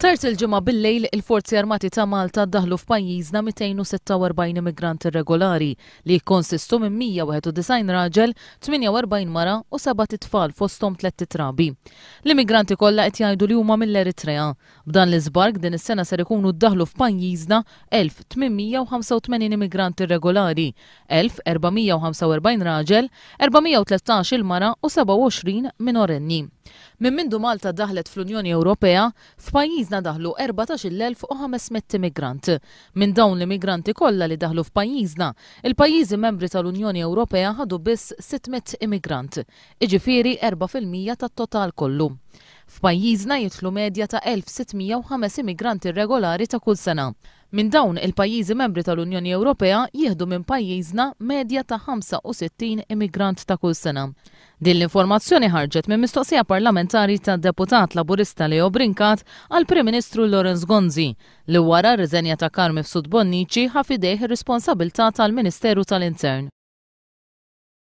Tard il-ġimgħa bil-lejl il-Forzi Armati ta' Malta ddaħlu f'pajjiżna 246 immigranti irregolari li jkonsistu minn 191 raġel, 48 mara u 7 tfal fosthom 3 titrabi. L-immigranti kollha qed jgħidu li huma mill-Eritrea. B'dan l-iżbark din is-sena ser ikunu ddaħlu f'pajjiżna 1885 immigranti irregolari, 1445 raġel, 413 il-mara u 27 minorenni. Minn mindu Malta daħlet fl-Unjoni Ewropea, f'pajjiżna daħlu 14,500 immigrant. Minn dawn l-immigranti kollha li daħlu f'pajjiżna, il-pajjiżi membri tal-Unjoni Ewropea ħadu biss 600 immigrant, iġifieri 4% tat-total kollu. F'pajjiżna jidħlu medja ta' 1605 immigranti irregolari ta' kull sena. Minn dawn il-pajjiżi membri tal-Unjoni Ewropea jieħdu minn pajjiżna medja ta' 65 immigrant ta' kull sena. Din l-informazzjoni ħarġet minn mistoqsija parlamentari ta' deputat laburista Leo Brincat għal Prim Ministru Laurence Gonzi li wara riżenja ta' Carme F'Sud Bonnici ħafidejh ir-responsabilità tal-Ministeru tal-Intern.